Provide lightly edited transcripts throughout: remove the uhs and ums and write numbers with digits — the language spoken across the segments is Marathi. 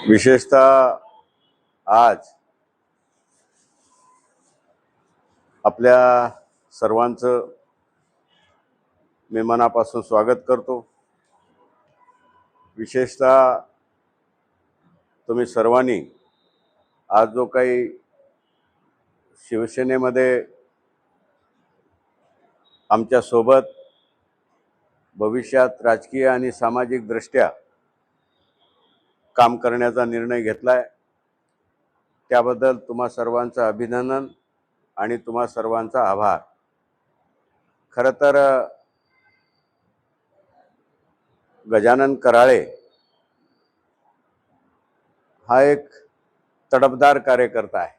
विशेषतः आज आपल्या सर्वांचं मी मनापासून स्वागत करतो। विशेषतः तुम्ही सर्वांनी आज जो काही शिवसेनेमध्ये आमच्या सोबत भविष्यात राजकीय आणि सामाजिक दृष्ट्या काम करण्याचा निर्णय घेतलाय, त्याबद्दल तुम्हा सर्वांचं अभिनंदन आणि तुम्हा सर्वांचा आभार। खरं तर गजानन कराळे हा एक तडफदार कार्यकर्ता आहे।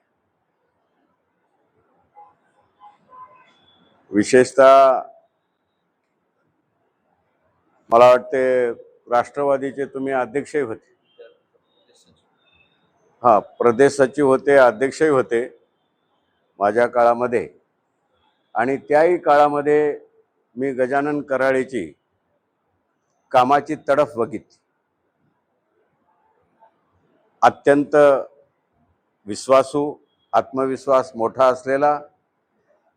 विशेषतः मला वाटते राष्ट्रवादीचे तुम्ही अध्यक्षही होते, प्रदेश सचिव होते, अध्यक्षही होते माझ्या काळामध्ये। आणि त्याही काळामध्ये मी गजानन कराळेची कामाची तडफ बघितली। अत्यंत विश्वासू, आत्मविश्वास मोठा असलेला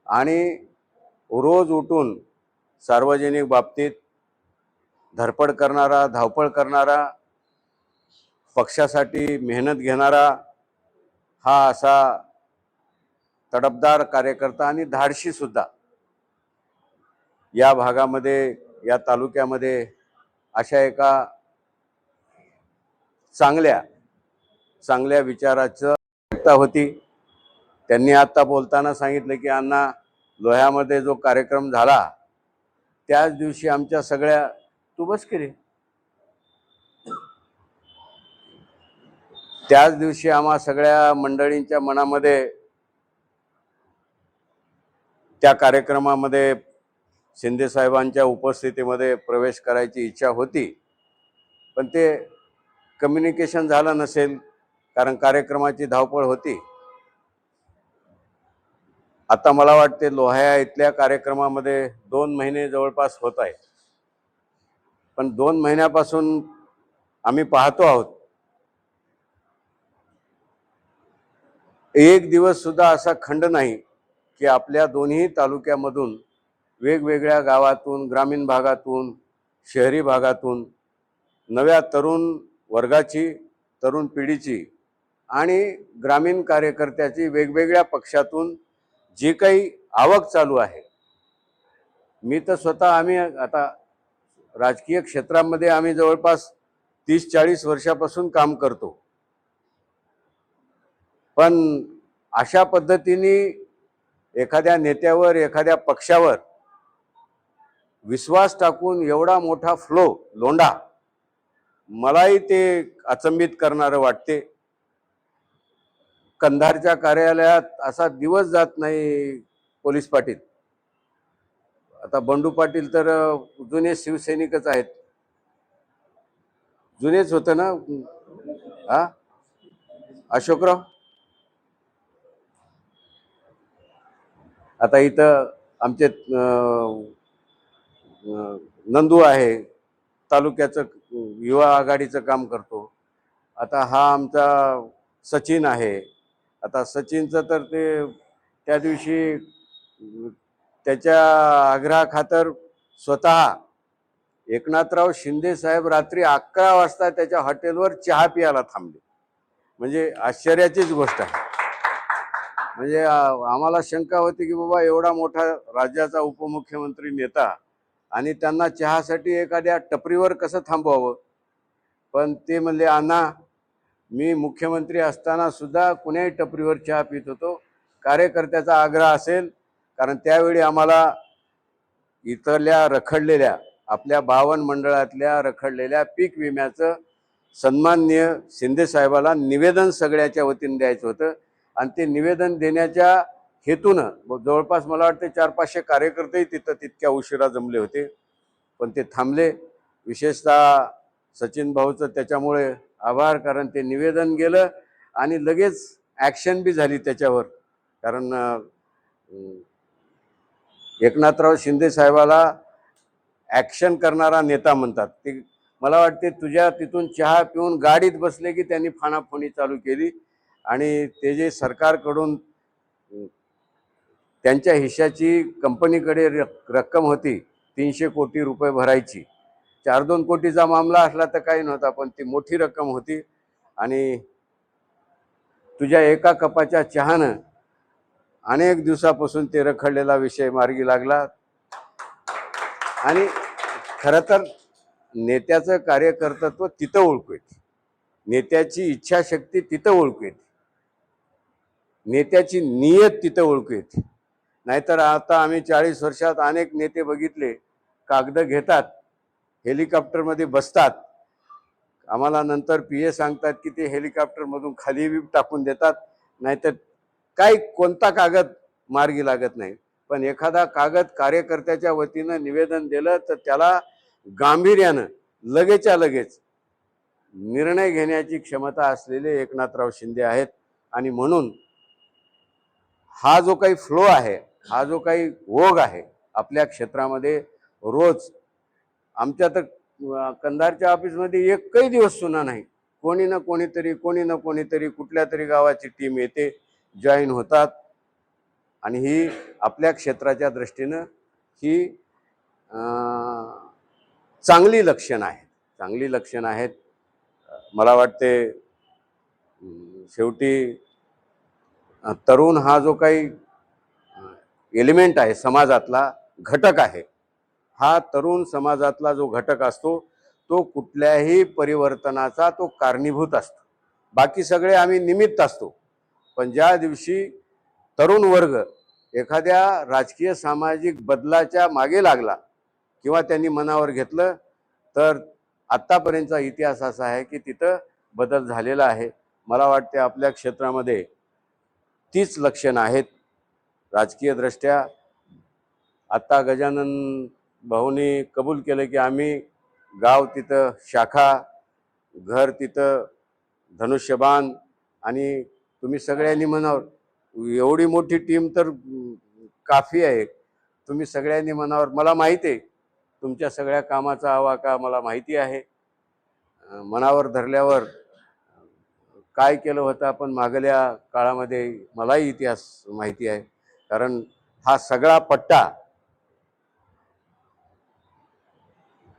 आणि रोज उठून सार्वजनिक बाबतीत धडपड करणारा, धावपळ करणारा, पक्षासाठी मेहनत घेणारा हा असा तडफदार कार्यकर्ता आणि धाडशी सुद्धा या भागामध्ये, या तालुक्यामध्ये अशा एका चांगल्या विचाराची आवश्यकता होती। त्यांनी आता बोलताना सांगितलं की अण्णा, लोह्यामध्ये जो कार्यक्रम झाला त्याच दिवशी आमच्या सगळ्या तू बस की रे त्याच दिवशी आम्हा सगळ्या मंडळींच्या मनामध्ये त्या कार्यक्रमामध्ये शिंदे साहेबांच्या उपस्थितीमध्ये प्रवेश करायची इच्छा होती, पण ते कम्युनिकेशन झालं नसेल, कारण कार्यक्रमाची धावपळ होती। आता मला वाटते लोह्या इथल्या कार्यक्रमामध्ये 2 महिने जवळपास होत आहे, पण 2 महिन्यापासून आम्ही पाहतो आहोत, एक दिवस सुद्धा असा खंड नाही की आपल्या दोन्ही तालुक्यामधून वेगवेगळ्या गावातून, ग्रामीण भागातून, शहरी भागातून नव्या तरुण वर्गाची, तरुण पिढीची आणि ग्रामीण कार्यकर्त्याची वेगवेगळ्या पक्षातून जी काही आवक चालू आहे। मी तर स्वतः, आम्ही आता राजकीय क्षेत्रामध्ये आम्ही जवळपास 30-40 वर्षापासून काम करतो, पण अशा पद्धतीने एखाद्या नेत्यावर, एखाद्या पक्षावर विश्वास टाकून एवढा मोठा लोंढा, मलाही ते अचंबित करणारं वाटते। कंधारच्या कार्यालयात असा दिवस जात नाही पोलीस पाटील, आता बंडू पाटील तर जुने शिवसैनिकच आहेत, जुनेच होते ना, अशोकराव। आता इथं आमचे नंदू आहे, तालुक्याचं युवा आघाडीचं काम करतो। आता हा आमचा सचिन आहे। आता सचिनचं तर ते त्या दिवशी त्याच्या आग्रहाखातर स्वतः एकनाथराव शिंदे साहेब रात्री 11 वाजता त्याच्या हॉटेलवर चहा प्यायला थांबले, म्हणजे आश्चर्याचीच गोष्ट आहे। म्हणजे आम्हाला शंका होती की बाबा एवढा मोठा राज्याचा उपमुख्यमंत्री नेता आणि त्यांना चहासाठी एखाद्या टपरीवर कसं थांबवावं, पण ते म्हणले अण्णा, मी मुख्यमंत्री असताना सुद्धा कुण्याही टपरीवर चहा पित होतो, कार्यकर्त्याचा आग्रह असेल, कारण त्यावेळी आम्हाला इथल्या रखडलेल्या आपल्या 52 मंडळातल्या रखडलेल्या पीक विम्याचं सन्माननीय शिंदे साहेबाला निवेदन सगळ्याच्या वतीने द्यायचं होतं, आणि ते निवेदन देण्याच्या हेतूनं जवळपास मला वाटते 400-500 कार्यकर्तेही तिथं तितक्या उशिरा जमले होते, पण ते थांबले। विशेषतः सचिन भाऊचं त्याच्यामुळे आभार, कारण ते निवेदन गेलं आणि लगेच ॲक्शन बी झाली त्याच्यावर, कारण एकनाथराव शिंदे साहेबाला ॲक्शन करणारा नेता म्हणतात। ते मला वाटते तुझ्या तिथून चहा पिऊन गाडीत बसले की त्यांनी फाणाफोणी चालू केली आणि ते जे सरकारकडून त्यांच्या हिश्श्याची कंपनीकडे रक्कम होती 300 कोटी रुपये भरायची, 4-2 कोटीचा मामला असला तर काही नव्हता, पण ती मोठी रक्कम होती आणि तुझ्या एका कपाच्या चहानं अनेक दिवसापासून ते रखडलेला विषय मार्गी लागला. आणि खरं तर नेत्याचं कार्यकर्तृत्व तिथं ओळखू येते, नेत्याची इच्छाशक्ती तिथं ओळखू येते, नेत्याची नियत तिथं ओळखू येते. नाहीतर आता आम्ही 40 वर्षात अनेक नेते बघितले, कागद घेतात, हेलिकॉप्टरमध्ये बसतात, आम्हाला नंतर PA सांगतात की ते हेलिकॉप्टरमधून खाली टाकून देतात, नाहीतर काही कोणता कागद मार्गी लागत नाही. पण एखादा कागद कार्यकर्त्याच्या वतीनं निवेदन दिलं तर त्याला गांभीर्यानं लगेचच्या लगेच निर्णय घेण्याची क्षमता असलेले एकनाथराव शिंदे आहेत. आणि म्हणून हा जो काही फ्लो आहे, हा जो काही ओघ आहे आपल्या क्षेत्रामध्ये, रोज आमच्या तर कंधारच्या ऑफिसमध्ये एकही दिवस सुना नाही, कोणी ना कोणीतरी कुठल्या तरी गावाची टीम येते, जॉईन होतात. आणि ही आपल्या क्षेत्राच्या दृष्टीनं ही चांगली लक्षणं आहेत. मला वाटते शेवटी तरुण हा जो काही एलिमेंट आहे, समाजातला घटक आहे, हा तरुण समाजातला जो घटक असतो तो कुठल्याही परिवर्तनाचा तो कारणीभूत असतो. बाकी सगळे आम्ही निमित्त असतो. पण ज्या दिवशी तरुण वर्ग एखाद्या राजकीय सामाजिक बदलाच्या मागे लागला किंवा त्यांनी मनावर घेतलं, तर आत्तापर्यंतचा इतिहास असा आहे की तिथं बदल झालेला आहे. मला वाटते आपल्या क्षेत्रामध्ये तीच लक्षणं आहेत राजकीय दृष्ट्या. आत्ता गजानन भाऊनी कबूल केलं की आम्ही गाव तिथं शाखा, घर तिथं धनुष्यबाण, आणि तुम्ही सगळ्यांनी मनावर, एवढी मोठी टीम तर काफी आहे, तुम्ही सगळ्यांनी मनावर, मला माहिती आहे तुमच्या सगळ्या कामाचा आवाका मला माहिती आहे, मनावर धरल्यावर काय केलं होतं आपण मागल्या काळामध्ये मलाही इतिहास माहिती आहे. कारण हा सगळा पट्टा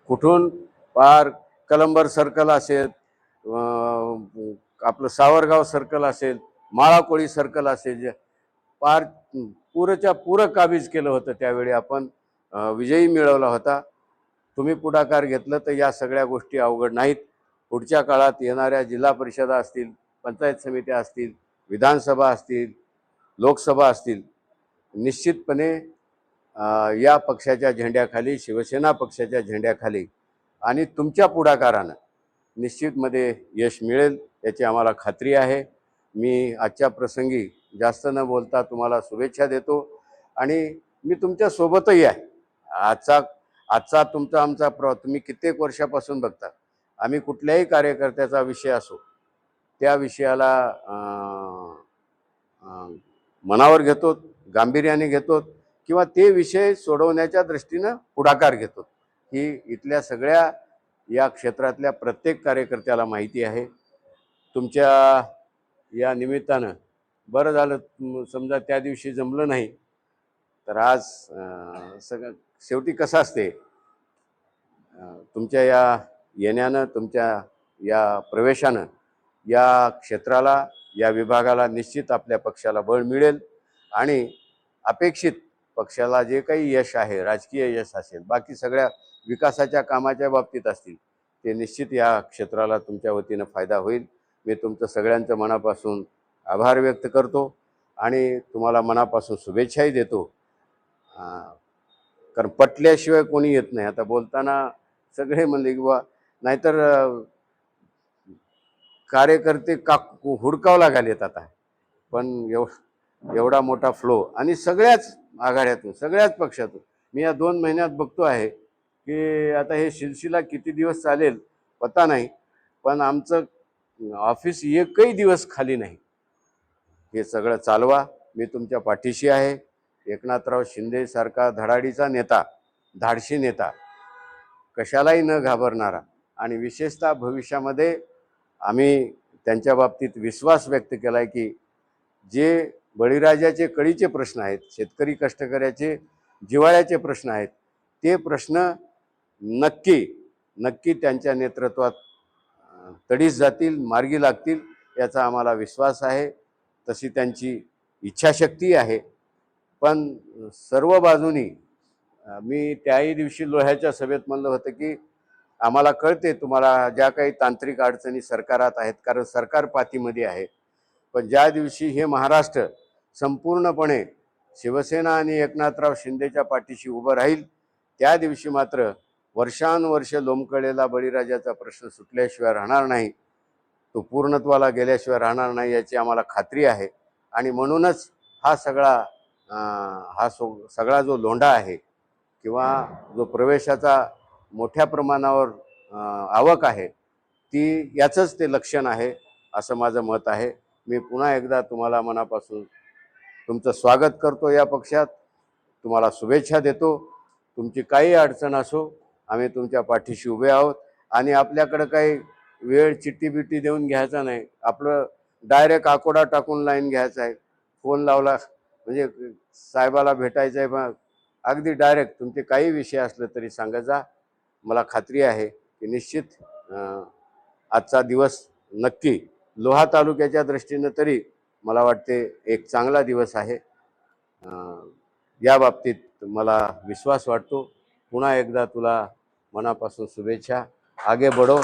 कुठून पार कलंबर सर्कल असेल, आपलं सावरगाव सर्कल असेल, माळाकोळी सर्कल असेल, पार पुरच्या पुरं काबीज केलं होतं. त्यावेळी आपण विजयी मिळवला होता. तुम्ही पुढाकार घेतलं तर या सगळ्या गोष्टी अवघड नाहीत. पुढच्या काळात येणाऱ्या जिल्हा परिषदा असतील, पंचायत समित्या असतील, विधानसभा असतील, लोकसभा असतील, निश्चितपणे या पक्षाच्या झेंड्याखाली, शिवसेना पक्षाच्या झेंड्याखाली आणि तुमच्या पुढाकारानं निश्चितमध्ये यश मिळेल याची आम्हाला खात्री आहे. मी आजच्या प्रसंगी जास्त न बोलता तुम्हाला शुभेच्छा देतो आणि मी तुमच्या सोबतही आहे. आजचा तुमचा आमचा तुम्ही कित्येक वर्षापासून बघता, आम्ही कुठल्याही कार्यकर्त्याचा विषय असो त्या विषयाला मनावर घेतो, गांभीर्याने घेतो किंवा ते विषय सोडवण्याच्या दृष्टीनं पुढाकार घेतो. ही इथल्या सगळ्या या क्षेत्रातल्या प्रत्येक कार्यकर्त्याला माहिती आहे. तुमच्या या निमित्तानं बरं झालं, समजा त्या दिवशी जमलं नाही तर आज सगळं शेवटी कसं असते, तुमच्या या येण्यानं, तुमच्या या प्रवेशानं या क्षेत्राला, या विभागाला निश्चित आपल्या पक्षाला बळ मिळेल आणि अपेक्षित पक्षाला जे काही यश आहे, राजकीय यश असेल, बाकी सगळ्या विकासाच्या कामाच्या बाबतीत असतील, ते निश्चित या क्षेत्राला तुमच्या वतीनं फायदा होईल. मी तुमचं सगळ्यांचं मनापासून आभार व्यक्त करतो आणि तुम्हाला मनापासून शुभेच्छाही देतो. कारण पटल्याशिवाय कोणी येत नाही. आता बोलताना सगळे म्हणले की बा, नाहीतर कार्यकर्ते हुडकावं लागेल आता. पण एवढा मोठा फ्लो आणि सगळ्याच आघाड्यातून, सगळ्याच पक्षातून मी या 2 महिन्यात बघतो आहे की आता हे सिलसिला किती दिवस चालेल पता नाही, पण आमचं ऑफिस एकही दिवस खाली नाही. हे सगळं चालवा, मी तुमच्या पाठीशी आहे. एकनाथराव शिंदे सारखा धडाडीचा नेता, धाडशी नेता, कशालाही न घाबरणारा, आणि विशेषतः भविष्यामध्ये आम्ही त्यांच्या बाबतीत विश्वास व्यक्त केला आहे की जे बळीराजाचे कळीचे प्रश्न आहेत, शेतकरी कष्टकऱ्याचे जिव्हाळ्याचे प्रश्न आहेत, ते प्रश्न नक्की नक्की त्यांच्या नेतृत्वात तडीस जातील, मार्गी लागतील याचा आम्हाला विश्वास आहे. तशी त्यांची इच्छाशक्ती आहे. पण सर्व बाजूनी मी त्याही दिवशी लोह्याच्या सभेत म्हणलं होतं की आम्हाला कळते तुम्हाला ज्या काही तांत्रिक अडचणी सरकारात आहेत, कारण सरकार पातीमध्ये आहे. पण ज्या दिवशी हे महाराष्ट्र संपूर्णपणे शिवसेना आणि एकनाथराव शिंदेच्या पाठीशी उभं राहील, त्या दिवशी मात्र वर्षानुवर्ष लोंबकळलेला बळीराजाचा प्रश्न सुटल्याशिवाय राहणार नाही, तो पूर्णत्वाला गेल्याशिवाय राहणार नाही याची आम्हाला खात्री आहे. आणि म्हणूनच हा सगळा जो लोंढा आहे किंवा जो प्रवेशाचा मोठ्या प्रमाणावर आवक आहे, ती याचंच ते लक्षण आहे असं माझं मत आहे. मी पुन्हा एकदा तुम्हाला मनापासून तुमचं स्वागत करतो या पक्षात, तुम्हाला शुभेच्छा देतो. तुमची काही अडचण असो आम्ही तुमच्या पाठीशी उभे आहोत. आणि आपल्याकडं काही वेळ चिठ्ठी बिट्टी देऊन घ्यायचा नाही, आपलं डायरेक्ट आकोडा टाकून लाईन घ्यायचा आहे. फोन लावला म्हणजे साहेबाला भेटायचं आहे, पण अगदी डायरेक्ट तुमचे काही विषय असले तरी सांगा जा. मला खात्री आहे की निश्चित आजचा दिवस नक्की लोहा तालुक्याच्या दृष्टीनं तरी मला वाटते एक चांगला दिवस आहे. या बाबतीत मला विश्वास वाटतो. पुन्हा एकदा तुला मनापासून शुभेच्छा. आगे बढो.